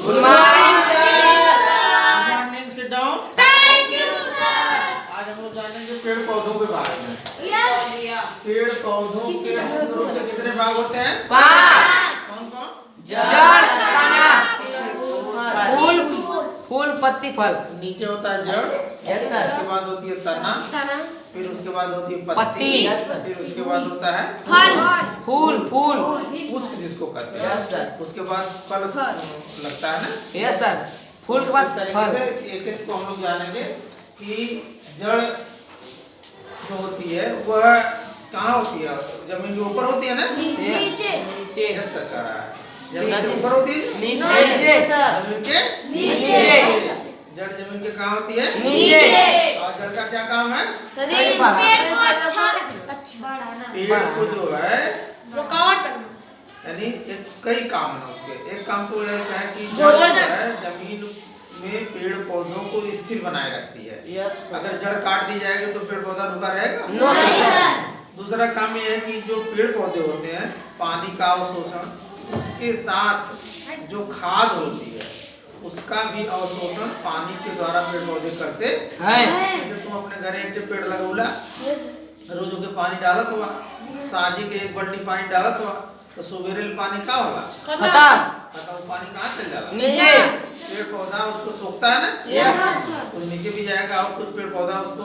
Good morning sir. Good morning, sit down. Thank you sir. आज हम लोग जानेंगे पेड़ पौधों के बारे में। यस। पेड़ पौधों के मुख्य रूप से कितने भाग होते हैं? 5। कौन कौन? जड़, तना, फूल, फूल, पत्ती, फल। नीचे होता है जड़, यस सर। उसके बाद होती है तना, फिर उसके बाद होती है पत्ती, पत्ती, यस सर। फिर उसके बाद होता है फूल, फूल, पुष्प जिसको कहते हैं। Yes sir. उसके बाद फल लगता है ना। Yes sir. फूल के बाद इस तरीके फल। से एक एक को हम लोग जानेंगे कि जड़ जो होती है वह कहाँ होती है? जमीन के ऊपर होती है ना? नीचे। यस सर, कह रहा है। जमीन से ऊपर होती है? नीचे सर। जमीन के नीचे। जड़ जमीन के कहाँ होती है? नीचे। और जड़ का क्या काम है? सही बात। पेड़ को अच्छा बढ़ाना, पेड़ को जो है रुकावट करना, यानी कई काम है उसके। एक काम तो यह है कि जड़ भोजन। जो है जमीन में पेड़ पौधों को स्थिर बनाए रखती है। अगर जड़ काट दी जाएगी तो पेड़ पौधा रुका रहेगा? नहीं सर। दूसरा काम यह है कि जो पेड़ पौधे होते हैं पानी का अवशोषण, उसके साथ जो खाद होती है उसका भी अवशोषण पानी के द्वारा पेड़ पौधे करते हैं। जैसे तुम अपने घर एक पेड़ लगौला, रोज के पानी डालत हुआ, साझी के एक बल्टी पानी डालत हुआ, तो सुबेरे पानी का होला वो पानी कहाँ चल जाला? नीचे। पेड़ पौधा उसको सोखता है ना, यस। तो नीचे भी जाएगा और कुछ पेड़ पौधा उसको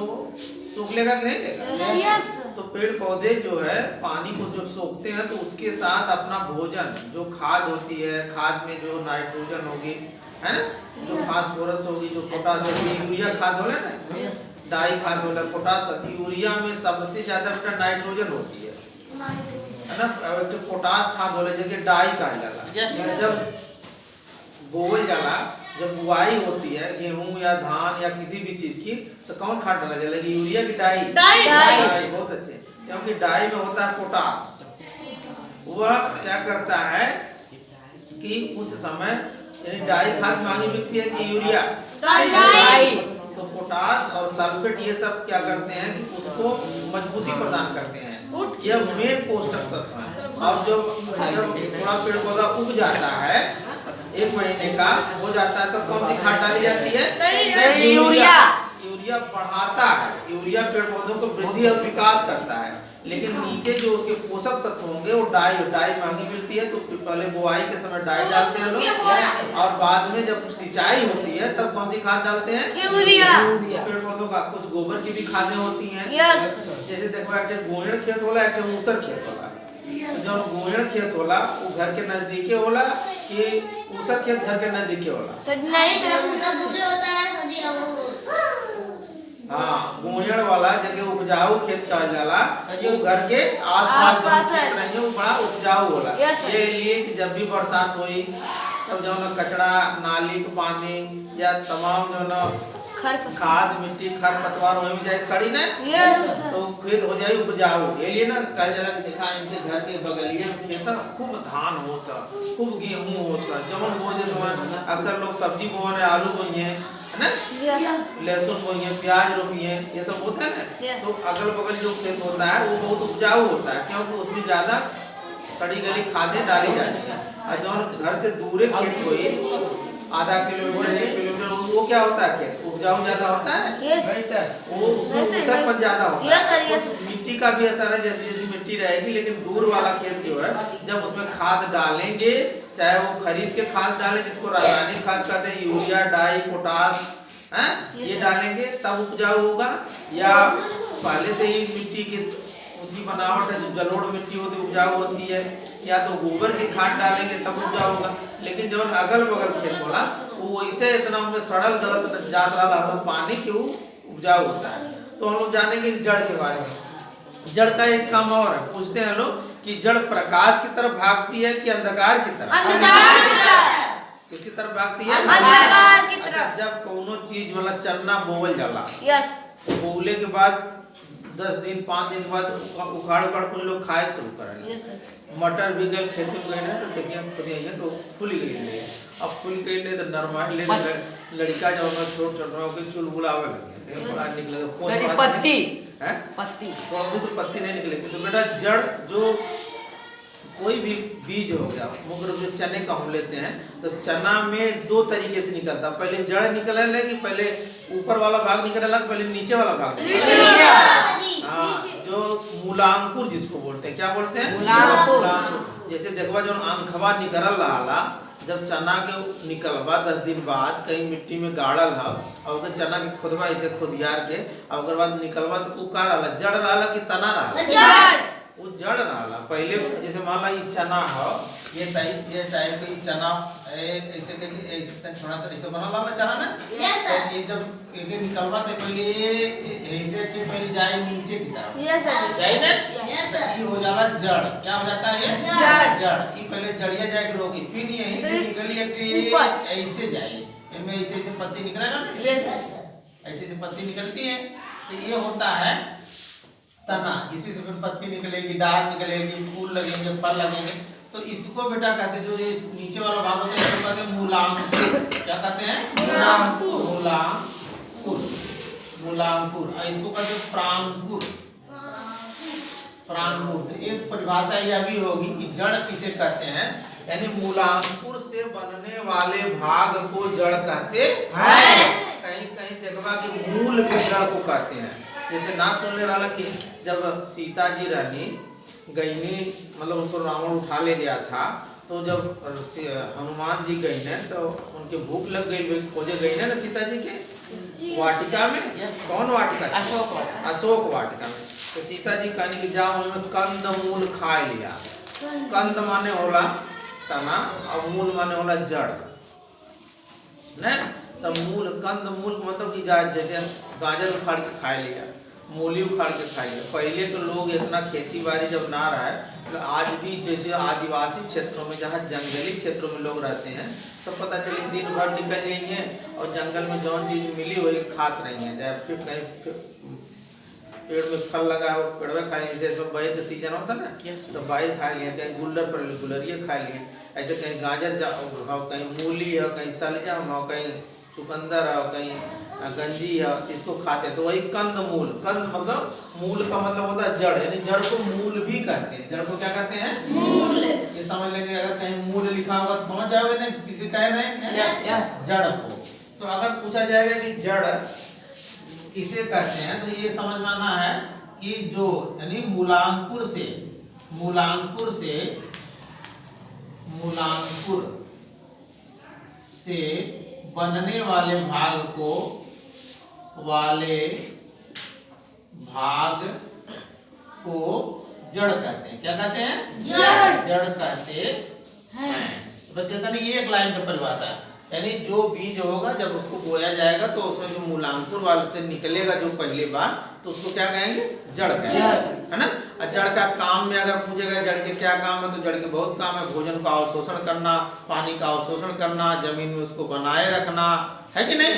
सोख लेगा कि नहीं लेगा? तो पेड़ पौधे जो है पानी को जब सोखते हैं तो उसके साथ अपना भोजन जो खाद होती है, खाद में जो नाइट्रोजन होगी है ना, जो फास्फोरस होगी, जो पोटास होगी, यूरिया खाद होला ना, डाई खाद होला, पोटास खाद। यूरिया में सबसे ज्यादा बेटा नाइट्रोजन होती है ना। अब पोटास खाद होला जगह डाई कहा जाला। जब बोवल जाला, जब बुआई होती है गेहूं या धान या किसी भी चीज की, तो कौन खाद डाला जाला? यूरिया की डाई? डाई। बहुत अच्छे, क्योंकि डाई में होता है पोटास। वह क्या करता है कि उस समय यानी डाई खाद मांगी बिकती है कि यूरिया? तो पोटास और सल्फेट ये सब क्या करते हैं कि उसको मजबूती प्रदान करते हैं। यह मेन पोषक तत्व है। और जब थोड़ा पेड़ पौधा उग जाता है, 1 महीने का हो जाता है, तो कौन सी खाद डाली जाती है? यूरिया। यूरिया बढ़ाता है, यूरिया पेड़ पौधों को वृद्धि और विकास करता है। लेकिन नीचे जो उसके पोषक तत्व होंगे वो डाई मांगी मिलती है, तो पहले बुआई के समय डाई डालते हैं लोग, और बाद में जब सिंचाई होती है तब कौन सी खाद डालते हैं? यूरिया। पेड़ पौधों का कुछ गोबर की भी खादें होती हैं। जैसे देखो एक गोयड़ खेत होला, एक ऊसर खेत होला। तो जब गोयड़ खेत होला वो घर के नजदीके होला कि ऊसर खेत घर के नजदीके होला? हाँ, गोयड़ वाला जगह उपजाऊ खेत कहा जाला, वो घर के आसपास नहीं, वो बड़ा उपजाऊ होला। ये लिए कि जब भी बरसात हुई तब जो न कचरा, नाली का पानी या तमाम जो न खाद, मिट्टी, खरपतवार वहीं में जाए सड़ी ना, तो खेत हो जाए उपजाऊ। ये लिए ना कहा जाला कि देखा इनके घर के बगलिए में खेत है, खूब धान होता, खूब गेहूं होता, जमन बोझे तो अक्सर लोग सब्जी बोए हैं, आलू बोए हैं ना, लहसुन बोइए, प्याज रोपिए, ये सब होता है ना। तो अगल बगल जो खेत होता है वो बहुत उपजाऊ होता है, क्योंकि उसमें ज्यादा सड़ी गली खादें डाली जाती है। और जो घर से दूर खेत हुई आधा किलोमीटर 1 किलोमीटर, वो क्या होता है खेत उपजाऊ ज्यादा होता है। वो उसमें ऊसरपन ज्यादा होता है। मिट्टी का भी असर है, जैसी जैसी मिट्टी रहेगी। लेकिन दूर वाला खेत जो है जब उसमें खाद डालेंगे, चाहे वो खरीद के खाद डालें जिसको रासायनिक खाद कहते हैं, यूरिया, डाई, पोटास ये डालेंगे तब उपजाऊ होगा, या पहले से ही मिट्टी की उसकी बनावट है जो जलोढ़ मिट्टी होती है उपजाऊ होती है, या तो गोबर की खाद डालेंगे तब उपजाऊ होगा। लेकिन जो अगल बगल खेत होला वो वैसे इतना में सड़ल गलत जात रहा पानी के वो उपजाऊ होता है। तो हम लोग जानेंगे जड़ के बारे में। जड़ का एक काम और है, पूछते हैं लोग कि जड़ प्रकाश की तरफ भागती है कि अंधकार की तरफ? किसकी तरफ भागती है? अंधकार की तरफ। अच्छा, जब कोनो चीज वाला चन्ना बोवल जाला, यस, बोवले के बाद 10 दिन 5 दिन के बाद उखाड़ कुछ लोग खाए शुरू करेंगे। मटर भी गल खेती में गए तो देखिए खुद तो फूल गई है। अब फूल गई तो नरमाई ले लड़का जो छोट छोट चुलबुलावे लगे, बड़ा निकलेगा पत्ती है, पत्ती तो अभी तो पत्ती नहीं निकलेगी। तो बेटा जड़ जो कोई भी बीज हो गया, मुख्य रूप से चने का हम लेते हैं, तो चना में दो तरीके से निकलता है। पहले जड़ निकलने लगी, पहले ऊपर वाला भाग निकलने लगा, पहले नीचे वाला भाग हाँ, जो मूलांकुर जिसको बोलते हैं, क्या बोलते हैं? मूलांकुर। जैसे देखवा जो अंखवा निकल रहा, जब चना के निकलवा 10 दिन बाद कहीं मिट्टी में गाड़ल है और चना के खुदवा ऐसे खुदियार के और बाद निकलवा तो का रहा, जड़ रहा कि तना रहा? वो जड़ रहा। पहले जैसे मान ला ये चना है, ये टाइप के चना ऐसे करके ऐसे थोड़ा सा ऐसे बना ला चना ना। Yes sir. ये जब ये निकलवा तो पहले ऐसे के पहले जाए नीचे की तरफ। Yes sir. सही ना? Yes sir. ये हो जाला जड़। क्या हो जाता है? जड़। ये पहले जड़िया जाए के रोगी, फिर ये ऐसे निकली एक ऐसे जाए, इनमें ऐसे ऐसे पत्ती निकलेगा ना। Yes sir. ऐसे ऐसे पत्ती निकलती है, तो ये होता है तना। इसी से फिर पत्ती निकलेगी, डाल निकलेगी, फूल लगेंगे, फल लगेंगे। तो इसको बेटा कहते हैं, जो ये नीचे वाला भाग होता है इसको कहते हैं मूलांकुर। क्या कहते हैं? मूलांकुर। मूलांकुर। मूलांकुर। और इसको कहते हैं प्रांकुर। प्रांकुर। तो एक परिभाषा यह भी होगी कि जड़ किसे कहते हैं, यानी मूलांकुर से बनने वाले भाग को जड़ कहते हैं। कहीं कहीं देखवा कि मूल के जड़ को कहते हैं। जैसे ना सुनने वाला कि जब सीता जी रानी गईनी, मतलब उनको रावण उठा ले गया था, तो जब हनुमान जी गई ने तो उनके भूख लग गई, खोजे गई ना सीता जी के वाटिका में। कौन वाटिका? अशोक वाटिका में। तो सीता जी कहने की जाओ में कंद मूल खा लिया। कंद माने होला तना और मूल माने होला जड़ न। तो मूल कंद मूल मतलब कि जैसे गाजर उखाड़ के खा लिया, मूली उखाड़ के खा लिया। पहले तो लोग इतना खेती बाड़ी जब ना रहा है, तो आज भी जैसे आदिवासी क्षेत्रों में जहाँ जंगली क्षेत्रों में लोग रहते हैं, तो पता चले दिन भर निकल जाएंगे और जंगल में जौन चीज मिली वही खात नहीं है। जब फिर कहीं पेड़ में फल लगा हो, पेड़वे खा लिए। जैसे बाहर का सीजन होता ना, तो बाहर खा लिया, कहीं गुल्लर पर गुलरिया खा लिए। ऐसे कहीं गाजर हो, कहीं मूली हो, कहीं सलजम हो, कहीं चुकंदर हो, कहीं गंजी है, इसको खाते हैं। तो वही कंद मूल। कंद मतलब मूल का मतलब होता है जड़, यानी जड़ को मूल भी कहते हैं। जड़ को क्या कहते हैं? मूल। ये समझ लेंगे, अगर कहीं मूल लिखा होगा तो समझ जाओगे ना किसी कह रहे हैं जड़ को। तो अगर पूछा जाएगा कि जड़ किसे कहते हैं, तो ये समझ में आना है कि जो यानी मूलांकुर से बनने वाले भाग को जड़ कहते हैं। क्या कहते हैं? जड़ कहते हैं। बस इतना नहीं, ये एक लाइन का परिभाषा है। यानी जो बीज होगा जब उसको बोया जाएगा तो उसमें जो मूलांकुर वाले से निकलेगा जो पहली बार, तो उसको क्या कहेंगे? जड़ कहेंगे, है ना। और जड़ का काम में अगर पूछेगा जड़ के क्या काम है, तो जड़ के बहुत काम है। भोजन का अवशोषण करना, पानी का अवशोषण करना, जमीन में उसको बनाए रखना, है कि नहीं?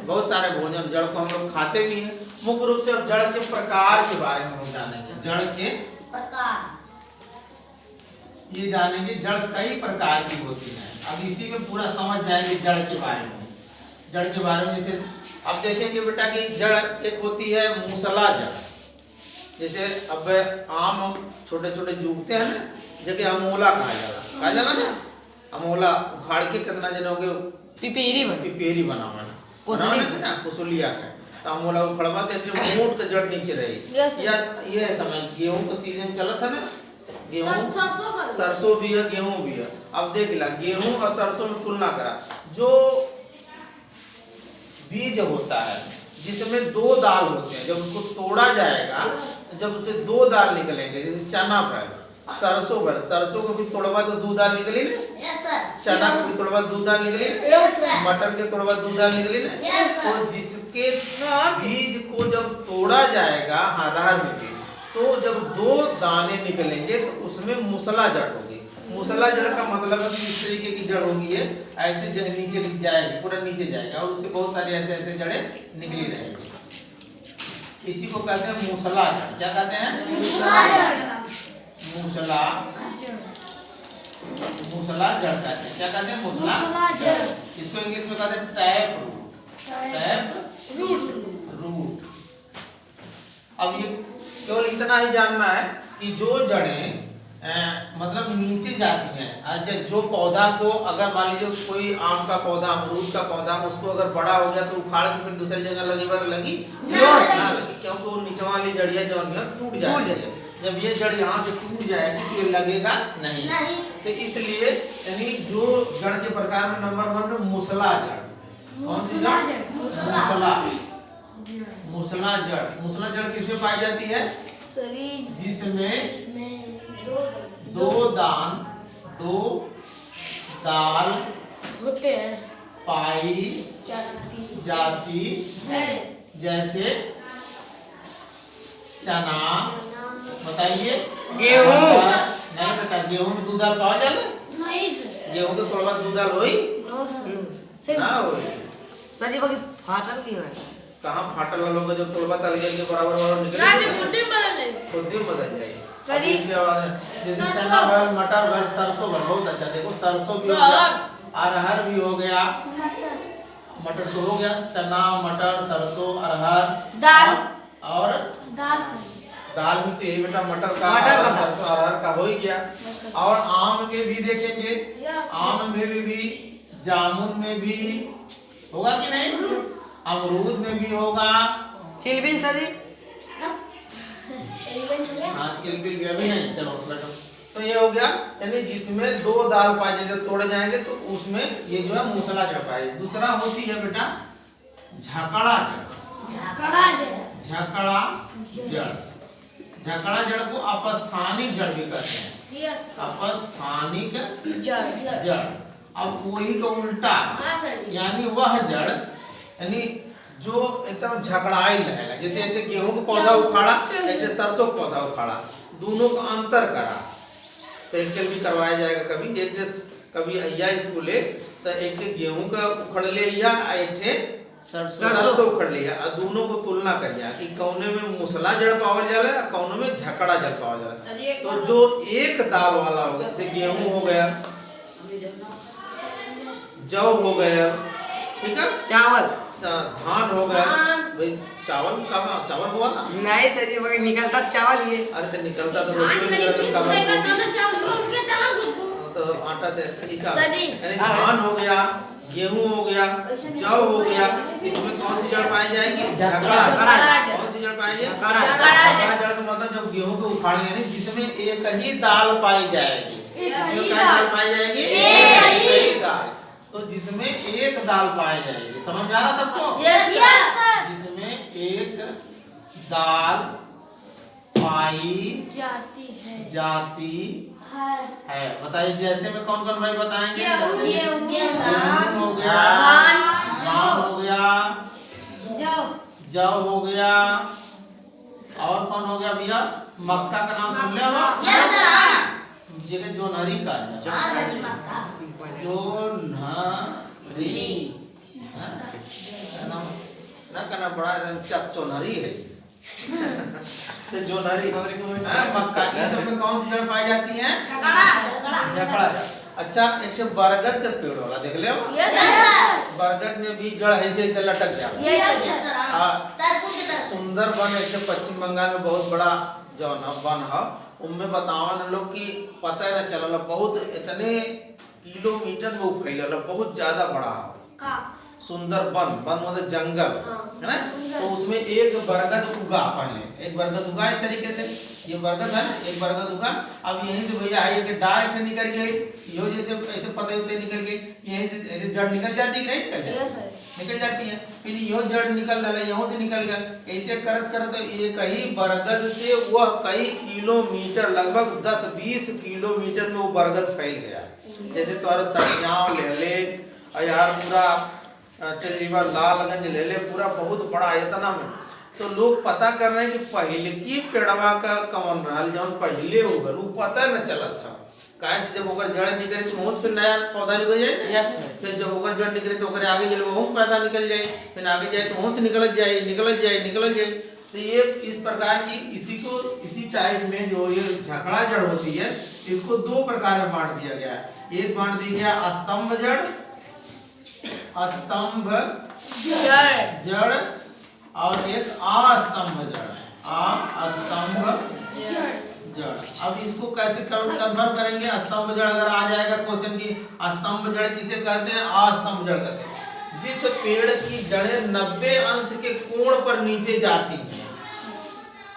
बहुत सारे भोजन जड़ को हम लोग खाते भी हैं। मुख्य रूप से जड़ के प्रकार के बारे में हम जानेंगे। जड़ के प्रकार ये जानेंगे, जड़ कई प्रकार की होती है। अब इसी में पूरा समझ जाएंगे जड़ के बारे में। जड़ के बारे में जैसे अब देखेंगे बेटा कि जड़ एक होती है मूसला जड़। जैसे अब आम छोटे छोटे जुगते हैं ना, जगह अमोला कहा जाला ना। अमोला उखाड़ के कितना जनोगे पिपेरी बनावा ना, कुसुलिया का। तो अमोला उखड़वा तो मोट का जड़ नीचे रही। या ये समझ गेहूं का सीजन चला था ना, गेहूं सरसों भी है, गेहूं भी है। अब देख ला गेहूं और सरसों में तुलना करा, जो बीज होता है जिसमें दो दाल होते हैं, जब उसको तोड़ा जाएगा तो जब उसे दो दाल निकलेंगे, जैसे चना पर सरसों को भी तोड़वा तो दो दाल निकली ना, चना को भी तोड़वा दो दाल निकली ना, मटर के तोड़वा दो दाल निकली ना। तो जिसके बीज को जब तोड़ा जाएगा अरहर में भी, तो जब दो दाने निकलेंगे तो उसमें मूसला जड़ होगी। मूसला जड़ का मतलब है कि इस तरीके की जड़ होगी, है ऐसे नीचे जाएगी, पूरा नीचे जाएगा और उससे बहुत सारी ऐसे ऐसे जड़ें निकली रहेगी। इसी को कहते हैं मूसला जड़। क्या कहते हैं? मूसला जड़ कहते हैं। क्या कहते हैं? मूसला जड़। इसको इंग्लिश में कहते हैं टैप रूट। अब ये केवल इतना ही जानना है कि जो जड़ें मतलब नीचे जाती हैं। जो पौधा को अगर मान लीजिए कोई आम का पौधा, अमरूद का पौधा, उसको अगर बड़ा हो गया तो उखाड़ के फिर दूसरी जगह लगी लगी ना लगी, क्योंकि वो नीचे वाली जड़ियाँ जो है टूट जाती है। जब ये जड़ यहाँ से टूट जाएगी तो ये लगेगा नहीं। तो इसलिए यानी जो जड़ के प्रकार में नंबर 1 में मूसला जड़। कौन सी जड़? मूसला। मूसला जड़। मूसला जड़ किसमें पाई जाती है? जिसमें दो दाल होते हैं पाई जाती है। जैसे चना, बताइए, गेहूं। नहीं बेटा, गेहूं में 2 दाल पाओ जाला? नहीं गेहूं के थोड़ा 2 दाल होई ना होई। सर जी बाकी फाटल की है कहाँ फाटल लोग जब तोड़वा तल के बराबर बराबर निकल ना खुद ही बदल ले, खुद ही बदल जाए। सर जी जैसे चना भर, मटर भर, सरसों भर, बहुत अच्छा। देखो सरसों भी हो गया, अरहर भी हो गया, मटर तो हो गया, चना मटर सरसों अरहर दाल और दाल में तो यही बेटा मटर का, सरसों अरहर का हो ही गया। और आम में भी देखेंगे, आम में भी, जामुन में भी होगा कि नहीं, अमरूद में भी होगा, चिलबिल सर जी हाँ चिलबिल भी अभी नहीं। चलो बैठो। तो ये हो गया, यानी जिसमें 2 दाल पाए जैसे तोड़े जाएंगे तो उसमें ये जो है मूसला जड़ पाए। दूसरा होती है बेटा झकड़ा जड़। झकड़ा जड़। झकड़ा जड़ को अपस्थानिक जड़ भी कहते हैं। अपस्थानिक जड़। अब वही का उल्टा, यानी वह जड़ यानी जो एकदम झकड़ाइल रहेगा। जैसे एक गेहूं का पौधा उखाड़ा, एक सरसों का पौधा उखाड़ा, दोनों का अंतर करा। प्रैक्टिकल भी करवाया जाएगा कभी। एक कभी अय्या स्कूले तो एक गेहूं का उखड़ ले या एक सरसों उखड़ लिया और दोनों को तुलना कर जा कि कौने में मूसला जड़ पावल जाला और कौने में झकड़ा जड़ पावल जाला। तो जो एक दाल वाला होगा, जैसे गेहूं हो गया, जौ हो गया, ठीक है, चावल, धान हो गया, भाई चावल का चावल हुआ ना? नहीं सर जी बाकी निकलता चावल ये। अरे तो निकलता तो तो आटा से यानी धान हो गया, गेहूं हो गया, जौ हो गया, इसमें कौन सी जड़ पाई जाएगी? झकड़ा। कौन सी जड़ पाई जाएगी? झकड़ा जड़ का मतलब जब गेहूं को उखाड़ेंगे नहीं, जिसमें एक ही दाल पाई जाएगी। इसमें क्या दाल पाई जाएगी? एक ही दाल। तो जिसमें एक दाल पाई जाएगी, समझ में आ रहा सबको? जिसमें एक दाल पाई जाती है। बताइए जैसे में कौन कौन भाई बताएंगे? गेहूं हो गया, धान हो गया, जौ हो गया, और कौन हो गया भैया? मक्का का नाम सुन लिया हो? जगह जोनहरी का है। जोनहरी ना करना बड़ा चक चोनहरी है। तो जोनहरी मक्का, ये सब में कौन सी जड़ पाई जाती है? झकड़ा। अच्छा, ऐसे बरगद का पेड़ वाला देख ले, बरगद में भी जड़ ऐसे ऐसे लटक जाए। सुंदर वन ऐसे पश्चिम बंगाल में बहुत बड़ा जो वन है, उनमें बतावन लोग की पता न चलल, बहुत इतने किलोमीटर में फैलल, बहुत ज्यादा बड़ा है। सुंदर वन मतलब जंगल है ना। तो उसमें एक बरगद उगा, पहले एक बरगद उगा इस तरीके से, ये बरगद है ना, एक बरगद उगा। अब यहीं से भैया है कि डायरेक्ट निकल गई, यो जैसे ऐसे पते होते निकल गई, यहीं से ऐसे जड़ निकल जाती है, निकल जाती है, फिर यो जड़ निकल रहा है, यहाँ से निकल गया, ऐसे करत करत एक ही बरगद से वह कई किलोमीटर, लगभग 10-20 किलोमीटर में वो बरगद फैल गया। जैसे तुम्हारा सरियाव ले ले और यार पूरा चलीवा लालगंज ले ले, पूरा बहुत बड़ा इतना में। तो लोग पता कर रहे हैं कि पहले की पेड़वा का कौन रहा, जब पहले होगा वो पता न चला था। काहे से जब ओकर जड़ निकले तो बहुत फिर नया पौधा निकल जाए। यस। फिर जब ओकर जड़ निकले तो ओकर आगे चले वहाँ पैदा निकल जाए, फिर आगे जाए तो वहाँ से निकल जाए। तो ये इस प्रकार की इसी टाइप में जो ये झकड़ा जड़ होती है, इसको 2 प्रकार में बांट दिया गया है। एक बांट दिया गया स्तंभ जड़, स्तंभ जड़, और एक अस्तंभ जड़, अस्तंभ जड़। अब इसको कैसे कन्फर्म करेंगे? स्तंभ जड़ अगर आ जाएगा क्वेश्चन की, स्तंभ जड़ किसे कहते हैं? अस्तंभ जड़ कहते हैं। जिस पेड़ की जड़ें 90 अंश के कोण पर नीचे जाती हैं।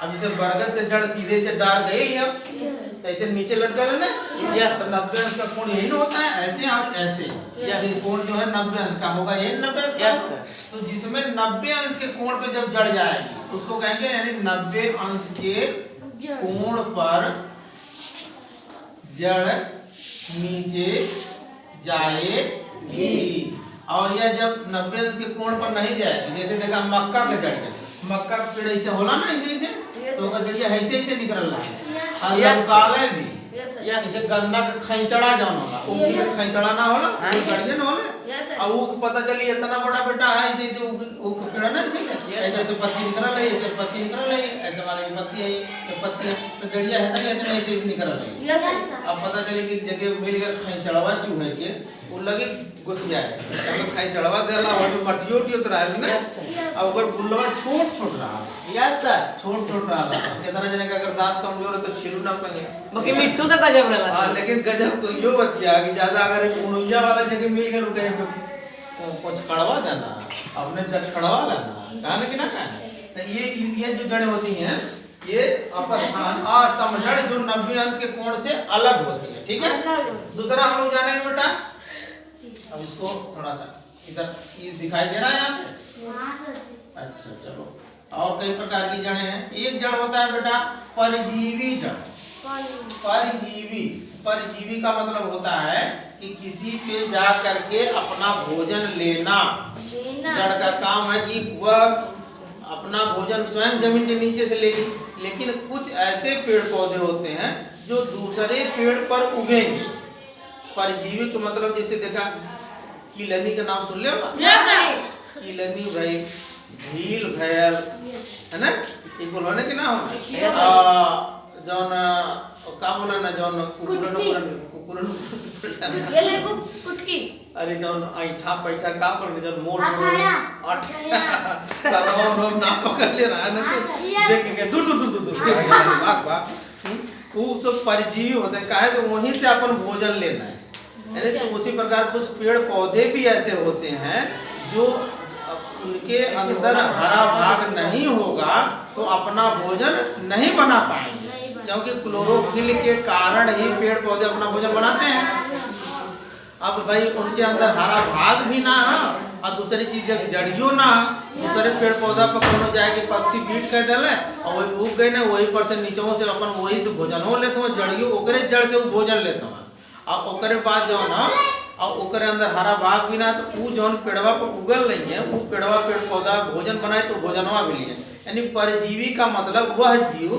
अब जैसे बरगद के जड़ सीधे से डाल गई है, ऐसे नीचे लटका लेना, तो 90 अंश का कोण यही ना होता है, ऐसे और ऐसे। ये कोण जो है 90 अंश का होगा, यही 90 अंश का। तो जिसमें 90 अंश के कोण पे जब जड़ जाएगी उसको कहेंगे, यानी 90 अंश के कोण पर जड़ नीचे जाएगी। और यह जब 90 अंश के कोण पर नहीं जाएगी, जैसे देखा मक्का का जड़, मक्का का पेड़ ऐसे होला ना, ऐसे तो अगर जड़िया ऐसे ऐसे निकल रहा है, और लौकाले भी जैसे गन्ना का खैसड़ा जौन होला, वो किसे खैसड़ा ना होला, वो जड़िए ना होला। अब वो पता चली इतना बड़ा बेटा है, ऐसे ऐसे वो पेड़ ना ऐसे ऐसे पत्ती निकल रही है, ऐसे पत्ती निकल रही है, ऐसे वाले पत्ती है, ये पत्ती तो जड़िया है ना, इतने ऐसे ऐसे निकल रही है। अब पता चली कि जगह मिल गया खैसड़वा चूहे के, वो लगे घुसिया है, तो खैसड़वा देला और मटियो उटियो तो रहल ना, अब अगर फुलवा छोट छोट रहा, यस सर, छोट छोट रहा, कितना जने का अगर दांत कमजोर है तो छिलू ना पाएंगे, बाकी मिट्टू तो गजब रहला। हां, लेकिन गजब को यो बतिया कि ज्यादा अगर उनुइया वाला जगह मिल गया रुके कुछ कड़वा देना, अपने जड़ कड़वा लेना, कहने की ना कहने। तो ये जो जड़ें होती हैं, ये अपस्थान अस्तंभ जड़ जो 90 अंश के कोण से अलग होती है, ठीक है। दूसरा हम लोग जानेंगे बेटा, अब इसको थोड़ा सा इधर ये दिखाई दे रहा है यहाँ पे? अच्छा चलो, और कई प्रकार की जड़ें हैं। एक जड़ होता है बेटा परजीवी जड़। परजीवी का मतलब होता है कि किसी पे जा करके अपना भोजन लेना। जड़ का काम है कि वह अपना भोजन स्वयं जमीन के नीचे से लेगी, लेकिन कुछ ऐसे पेड़ पौधे होते हैं जो दूसरे पेड़ पर उगेंगे। परजीवी का मतलब जैसे देखा कीलनी का नाम सुन ले, कीलनी भाई, भील भैल है ना, ये बोलने के ना हो जौन का बोला ना, जौन कुकुरन कुटकी, अरे जौन ऐठा पैठा का बोल, जौन मोड़ साला ना पकड़ ले रहा है ना, देख के दूर दूर दूर दूर भाग भाग, वो सब परजीवी होते हैं। काहे तो वहीं से अपन भोजन लेना है, यानी तो उसी प्रकार कुछ पेड़ पौधे भी ऐसे होते हैं जो उनके अंदर हरा भाग नहीं होगा तो अपना भोजन नहीं बना पाएंगे, क्योंकि क्लोरोफिल के कारण ही पेड़ पौधे अपना भोजन बनाते हैं। अब भाई उनके अंदर हरा भाग भी ना है और दूसरी चीज जड़ियों ना, दूसरे पेड़ पौधा पर कोनो जाएगी पक्षी बीट कर देले और वही उग गए ना, वही पर से नीचों से अपन वही से भोजन हो लेते हो, जड़ियों ओकरे जड़ से वो भोजन लेते हैं। और ओकरे बाद जो ना, और ओकरे अंदर हरा भाग भी ना, तो वो जौन पेड़वा पर उगल नहीं है, वो पेड़वा पेड़ पौधा भोजन बनाए तो भोजनवा भी लिए। यानी परजीवी का मतलब वह जीव,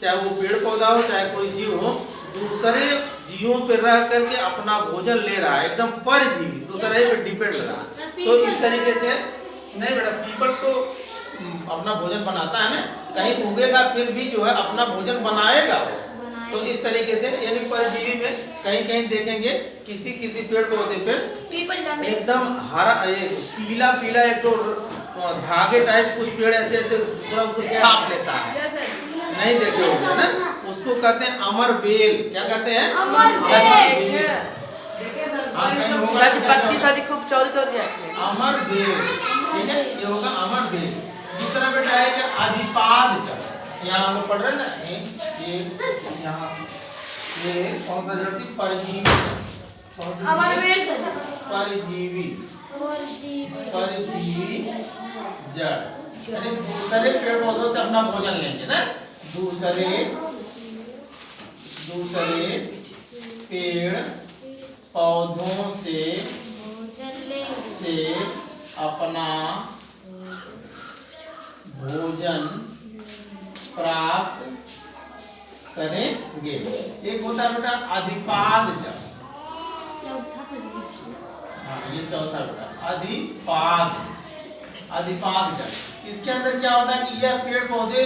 चाहे वो पेड़ पौधा हो चाहे कोई जीव हो, दूसरे जीवों पे रह करके अपना भोजन ले रहा है, एकदम परजीवी, दूसरे पे डिपेंड रहा है। तो इस तरीके से नहीं बेटा, पीपल तो अपना भोजन बनाता है ना, कहीं उगेगा फिर भी जो है अपना भोजन बनाएगा। तो इस तरीके से यानी परजीवी में कहीं कहीं देखेंगे किसी किसी पेड़ पौधे पे एकदम हरा पीला पीला एक तो धागे टाइप कुछ पेड़ ऐसे ऐसे पूरा उसको छाप लेता है, नहीं देखे होंगे ना, उसको कहते हैं अमर बेल। क्या कहते हैं? अमर बेल। पत्ती सादी खूब चौड़ी चौड़ी आती है, अमर बेल, ठीक है, ये होगा अमर बेल। दूसरा बेटा है कि अधिपाद जड़, यहाँ हम पढ़ रहे हैं ये यहाँ ये कौन सा जड़ थी? परजीवी, परजीवी जड़, यानी दूसरे पेड़ पौधों से अपना भोजन लेंगे ना, दूसरे पेड़ पौधों से अपना भोजन प्राप्त करेंगे। एक होता है बेटा अधिपाद जड़, हाँ ये चौथा बेटा अधिपाद जड़। इसके अंदर क्या होता है कि यह पेड़ पौधे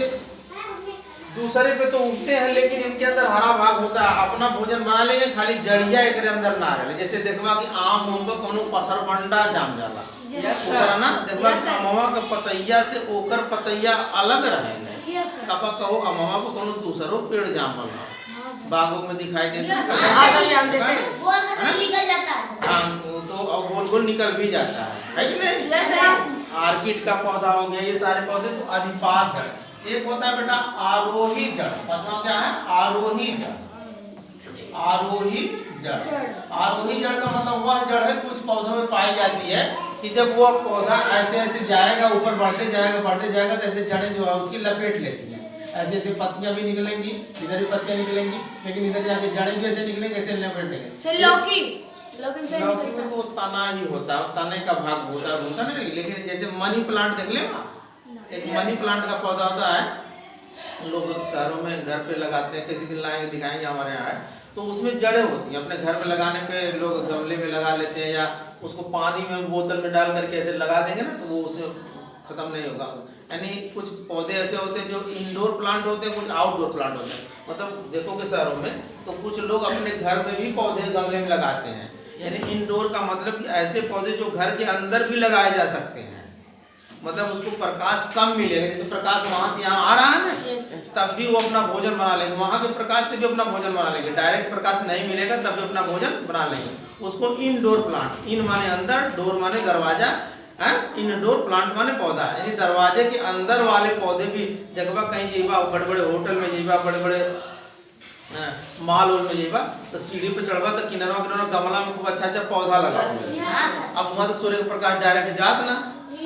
दूसरे पे तो उगते हैं, लेकिन इनके अंदर हरा भाग होता है, अपना भोजन बना लेंगे, खाली जड़िया एक अंदर ना रहे। जैसे देखवा कि आम उम को कोनो पसरबंडा जाम जाला, ओकरा ना देखवा अमवा के पतैया से ओकर पतैया अलग रहेला, तब कहो अमवा को कोनो दूसरो पेड़ जामल, बागों में दिखाई देते हैं। हाँ सर, हम देखे हैं। गोल का निकल जाता है सर। हाँ, तो अब गोल गोल निकल भी जाता है कि नहीं? Yes sir. आर्किड का पौधा हो गया, ये सारे पौधे तो अधिपाद जड़। एक होता है बेटा आरोही जड़, मतलब क्या है? आरोही जड़। आरोही जड़, आरोही जड़ का मतलब वह जड़ है कुछ पौधों में पाई जाती है कि जब वो पौधा ऐसे ऐसे जाएगा, ऊपर बढ़ते जाएगा तो ऐसे जड़ें जो है उसकी लपेट लेती है। ऐसे ऐसे पत्तियां भी निकलेंगी, इधर भी पत्तियां निकलेंगी, लेकिन इधर जाके जड़ें भी ऐसे निकलेंगे, ऐसे लपेटेंगे। सर लौकी, लौकी से लौकी निकलता में तो तना ही होता है, तने का भाग होता नहीं। लेकिन जैसे मनी प्लांट देख लेना, एक मनी प्लांट का पौधा होता है, लोग शहरों में घर पे लगाते हैं, किसी दिन लाएंगे दिखाएंगे, हमारे यहाँ है। तो उसमें जड़ें होती हैं, अपने घर में लगाने पे लोग गमले में लगा लेते हैं, या उसको पानी में बोतल में डाल करके ऐसे लगा देंगे ना, तो वो उसे खत्म नहीं होगा। यानी कुछ पौधे ऐसे होते हैं जो इंडोर प्लांट होते हैं, कुछ आउटडोर प्लांट होते हैं। मतलब देखोगे शहरों में तो कुछ लोग अपने घर में भी पौधे गमले में लगाते हैं। यानी इंडोर का मतलब कि ऐसे पौधे जो घर के अंदर भी लगाए जा सकते हैं, मतलब उसको प्रकाश कम मिलेगा। जैसे प्रकाश वहां से यहाँ आ रहा है ना, तब भी वो अपना भोजन बना लेंगे, वहां के प्रकाश से भी अपना भोजन बना लेंगे। डायरेक्ट प्रकाश नहीं मिलेगा तब भी अपना भोजन बना लेंगे। उसको इंडोर प्लांट, इन माने अंदर, डोर माने दरवाजा, इंडोर प्लांट माने पौधा। यानी दरवाजे के अंदर वाले पौधे भी देखबा, कहीं जेबा बड़े बड़े होटल में जेबा, बड़े बड़े माल में जेबा, तो सीढ़ी पे चढ़बा तो किनारा किनारा गमला में खूब अच्छा पौधा लगा हुआ है। अब वहाँ तो सूर्य का प्रकाश डायरेक्ट जात ना,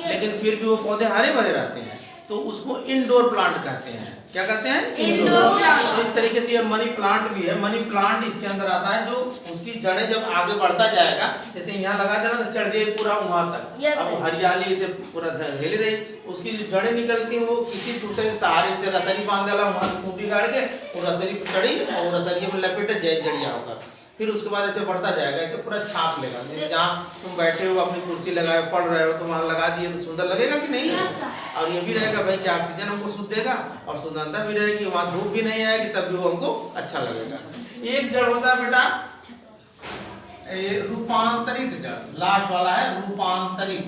लेकिन फिर भी वो पौधे हरे भरे रहते हैं, तो उसको इंडोर प्लांट कहते हैं। क्या कहते हैं? Indoor plant. तो इस तरीके से ये मनी प्लांट भी है। मनी प्लांट इसके अंदर आता है, जो उसकी जड़ें जब आगे बढ़ता जाएगा, जैसे यहाँ लगा देना तो चढ़ जाए पूरा वहां तक, अब हरियाली से पूरा ढेली रही, उसकी जो जड़ें निकलती हैं वो किसी दूसरे सहारे से रसरी बांध देला, वहां खूंटी गाड़ के वो रसरी पे चढ़ी और रसरी में लपेटे जाए जड़िया होकर, फिर उसके बाद ऐसे बढ़ता जाएगा, ऐसे पूरा छाप लेगा। जहाँ तुम बैठे हो, अपनी कुर्सी लगाए पढ़ रहे हो, तो वहाँ लगा दिए तो सुंदर लगेगा कि नहीं लगेगा? और ये भी रहेगा भाई कि ऑक्सीजन हमको शुद्ध देगा, और सुंदरता भी रहेगी, वहाँ धूप भी नहीं आएगी, तब भी वो हमको अच्छा लगेगा। एक जड़ होता है बेटा रूपांतरित जड़, लास्ट वाला है रूपांतरित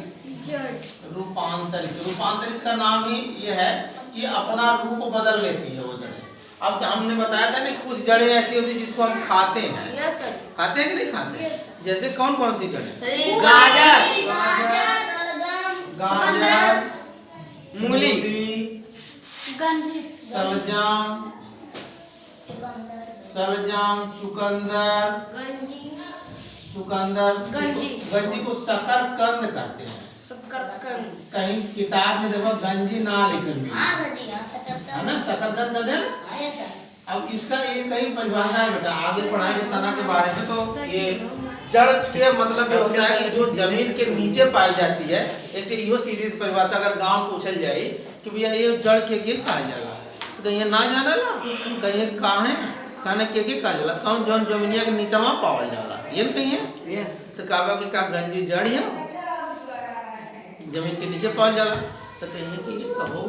जड़। रूपांतरित का नाम ही ये है कि अपना रूप बदल लेती है वो जड़ें। अब हमने बताया था ना, कुछ जड़ें ऐसी होती है जिसको हम खाते हैं। खाते हैं कि नहीं खाते? जैसे कौन कौन सी जड़ें? गाजर, गाजर, मूली, सलजम, चुकंदर, गंजी को शकरकंद कहते हैं। कहीं किताब में देखो गंजी ना लिखल भी है ना, शकरकंद कहते हैं ना। अब इसका ये कहीं परिभाषा है बेटा, आगे पढ़ाएंगे तना के बारे में। तो ये जड़ के मतलब ये होता है कि जो जमीन के नीचे पाई जाती है। एक यो सीधी परिभाषा अगर गांव पूछल जाए कि भैया ये जड़ के कहा जाला, तो कहीं ना जाना ला, कहीं कहाँ है कहने के कहा जाला, कौन जौन जमीनिया के नीचे वहाँ पावल जाला, ये कहीं है। यस। तो काबा के का गंजी जड़ है, जमीन के नीचे पावल जाला। तो कहीं कि कहो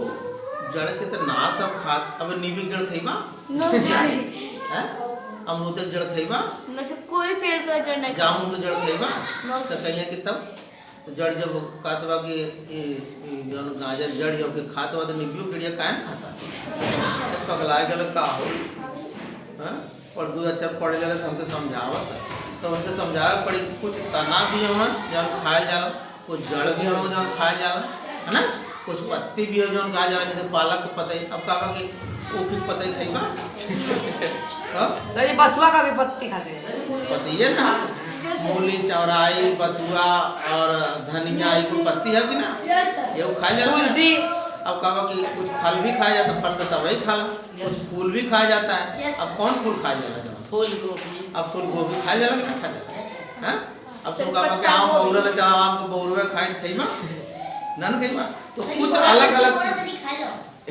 जड़ के तो ना सब खा, अब नींबू जड़ खइबा, अमरूद के जड़ खइबा, कोई पेड़ का जड़ नहीं, जामुन के जड़ खइबा। तो कहिए कि तब जड़ जब खातवा कि जौन गाजर जड़ है के खातवा तो नींबू जड़िया काहे खाता पगलाए गल का हो। और दो अक्षर पढ़े लगे तो हमको समझावत, तो हमको समझावे पड़ी कुछ तना भी हम जौन खाए जाला, कुछ जड़ भी हम जौन खाए जाला, है ना, कुछ पत्ती भी हो जौन खाए जाला, जैसे पालक के पतई। अब कहा कि ऊखी पतई खइबा सर ये बथुआ का भी पत्ती खाते हैं, पत्ती है ना, मूली, चौराई, बथुआ और धनिया, ये कोई पत्ती है कि ना, ये खाए जाला। तुलसी। अब कहा कि कुछ फल भी खाया जाता है, फल तो सब ही खा ला, कुछ फूल भी खाया जाता है। अब कौन फूल खाया जाला? फूल गोभी। अब फूल गोभी खाया जाला कि ना खाया जाला? हैं? अब तुम कहा कि आम बहुरा ले चाह, आम को बहुरा खाए खइबा ना न खइबा। तो कुछ अलग अलग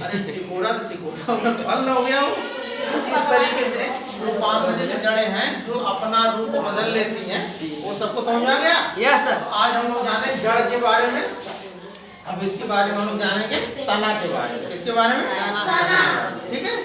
अरे टिकोरा तो टिकोरा फल हो गया। इस तरीके से रूपांतरित जड़ें हैं जो अपना रूप बदल लेती हैं। वो सबको समझ आ गया? Yes sir. आज हम लोग जाने जड़ के बारे में। अब इसके बारे में हम लोग जानेंगे तना के बारे में। किसके बारे में? तना। ठीक है।